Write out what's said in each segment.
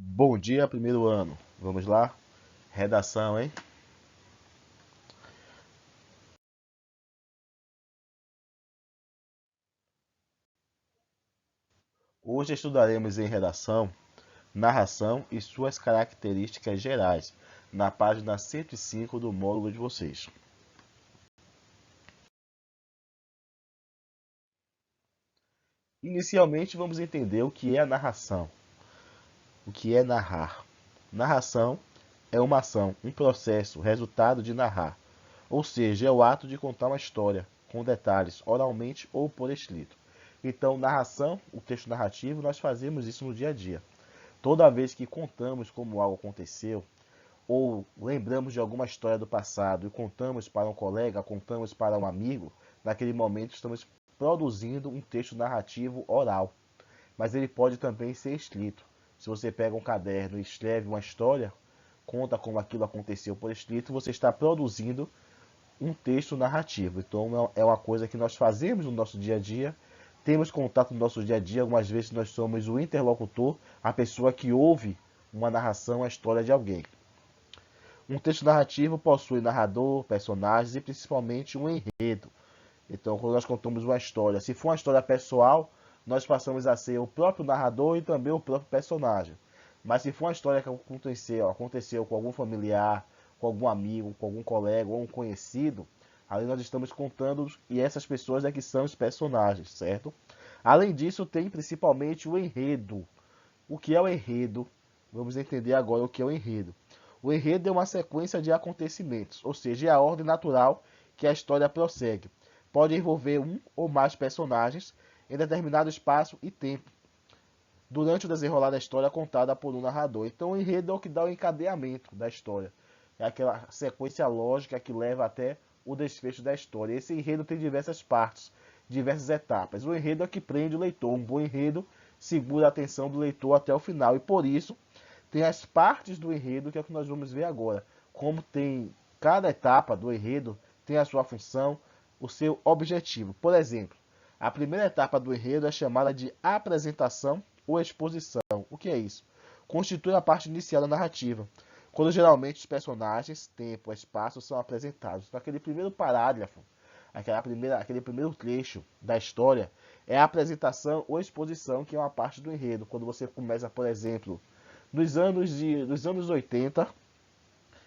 Bom dia, primeiro ano. Vamos lá? Redação, hein? Hoje estudaremos em redação, narração e suas características gerais, na página 105 do módulo de vocês. Inicialmente, vamos entender o que é a narração. O que é narrar? Narração é uma ação, um processo, resultado de narrar, ou seja, é o ato de contar uma história, com detalhes, oralmente ou por escrito. Então, narração, o texto narrativo, nós fazemos isso no dia a dia. Toda vez que contamos como algo aconteceu, ou lembramos de alguma história do passado e contamos para um colega, contamos para um amigo, naquele momento estamos produzindo um texto narrativo oral. Mas ele pode também ser escrito. Se você pega um caderno e escreve uma história, conta como aquilo aconteceu por escrito, você está produzindo um texto narrativo. Então é uma coisa que nós fazemos no nosso dia a dia, temos contato no nosso dia a dia, algumas vezes nós somos o interlocutor, a pessoa que ouve uma narração, a história de alguém. Um texto narrativo possui narrador, personagens e principalmente um enredo. Então, quando nós contamos uma história, se for uma história pessoal, nós passamos a ser o próprio narrador e também o próprio personagem. Mas se for uma história que aconteceu com algum familiar, com algum amigo, com algum colega ou um conhecido, ali nós estamos contando e essas pessoas é que são os personagens, certo? Além disso, tem principalmente o enredo. O que é o enredo? Vamos entender agora o que é o enredo. O enredo é uma sequência de acontecimentos, ou seja, é a ordem natural que a história prossegue. Pode envolver um ou mais personagens em determinado espaço e tempo, durante o desenrolar da história contada por um narrador. Então, o enredo é o que dá o encadeamento da história. É aquela sequência lógica que leva até o desfecho da história. Esse enredo tem diversas partes, diversas etapas. O enredo é que prende o leitor. Um bom enredo segura a atenção do leitor até o final. E por isso, tem as partes do enredo, que é o que nós vamos ver agora. Como tem cada etapa do enredo, tem a sua função, o seu objetivo. Por exemplo, a primeira etapa do enredo é chamada de apresentação ou exposição. O que é isso? Constitui a parte inicial da narrativa, quando geralmente os personagens, tempo, espaço são apresentados. Então, aquele primeiro parágrafo, aquele primeiro trecho da história é a apresentação ou exposição, que é uma parte do enredo. Quando você começa, por exemplo, nos anos 80,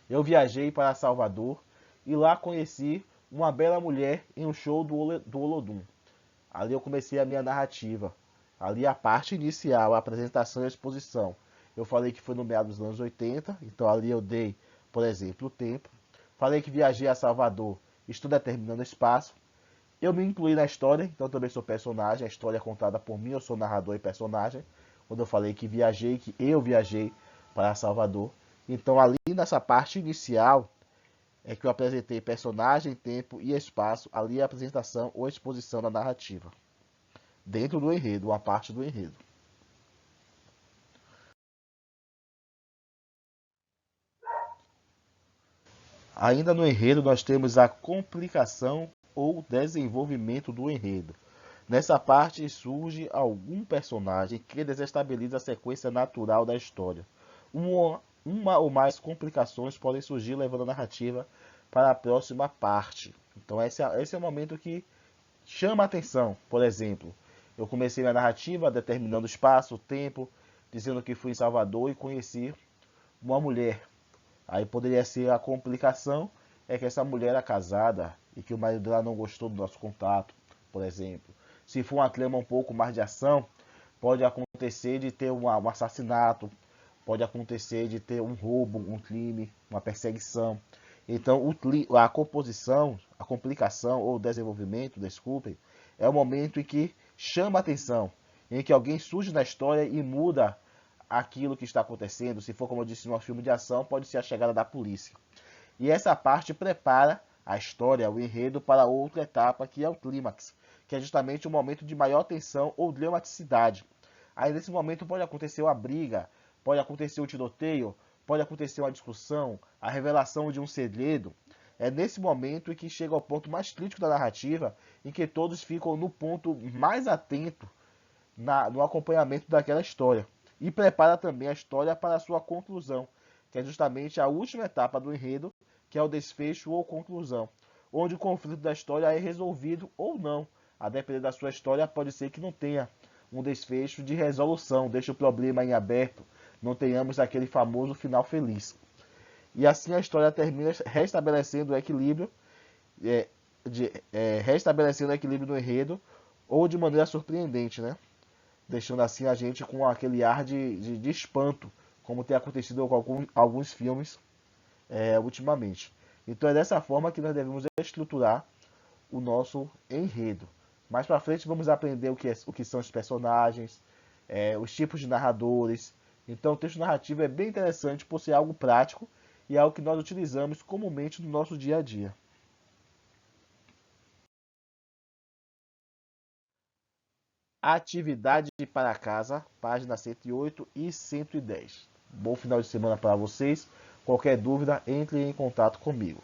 eu viajei para Salvador e lá conheci uma bela mulher em um show do Olodum. Ali eu comecei a minha narrativa. Ali a parte inicial, a apresentação e a exposição. Eu falei que foi no meados dos anos 80, então ali eu dei, por exemplo, o tempo. Falei que viajei a Salvador, estou determinando o espaço. Eu me incluí na história, então também sou personagem. A história é contada por mim, eu sou narrador e personagem. Quando eu falei que viajei, que eu viajei para Salvador. Então ali nessa parte inicial é que eu apresentei personagem, tempo e espaço. Ali é a apresentação ou exposição da narrativa dentro do enredo, uma parte do enredo. Ainda no enredo, nós temos a complicação ou desenvolvimento do enredo. Nessa parte surge algum personagem que desestabiliza a sequência natural da história. Uma ou mais complicações podem surgir levando a narrativa para a próxima parte. Então esse é o momento que chama a atenção. Por exemplo, eu comecei minha narrativa determinando o espaço, o tempo, dizendo que fui em Salvador e conheci uma mulher. Aí poderia ser a complicação é que essa mulher era casada e que o marido dela não gostou do nosso contato, por exemplo. Se for uma trama um pouco mais de ação, pode acontecer de ter um assassinato, pode acontecer de ter um roubo, um crime, uma perseguição. Então, a composição, a complicação ou desenvolvimento, desculpem, é o momento em que chama a atenção, em que alguém surge na história e muda aquilo que está acontecendo. Se for, como eu disse, num filme de ação, pode ser a chegada da polícia. E essa parte prepara a história, o enredo, para outra etapa, que é o clímax, que é justamente o momento de maior tensão ou dramaticidade. Aí nesse momento pode acontecer uma briga, pode acontecer um tiroteio, pode acontecer uma discussão, a revelação de um segredo. É nesse momento em que chega ao ponto mais crítico da narrativa, em que todos ficam no ponto mais atento no acompanhamento daquela história. e prepara também a história para a sua conclusão, que é justamente a última etapa do enredo, que é o desfecho ou conclusão, onde o conflito da história é resolvido ou não. A depender da sua história, pode ser que não tenha um desfecho de resolução, deixa o problema em aberto, não tenhamos aquele famoso final feliz. E assim a história termina restabelecendo o equilíbrio, restabelecendo o equilíbrio do enredo, ou de maneira surpreendente, né? Deixando assim a gente com aquele ar de espanto, como tem acontecido com alguns filmes ultimamente. Então é dessa forma que nós devemos estruturar o nosso enredo. Mais para frente vamos aprender o que são os personagens, os tipos de narradores. Então o texto narrativo é bem interessante por ser algo prático e algo que nós utilizamos comumente no nosso dia a dia. Atividade para casa, página 108 e 110. Bom final de semana para vocês. Qualquer dúvida, entre em contato comigo.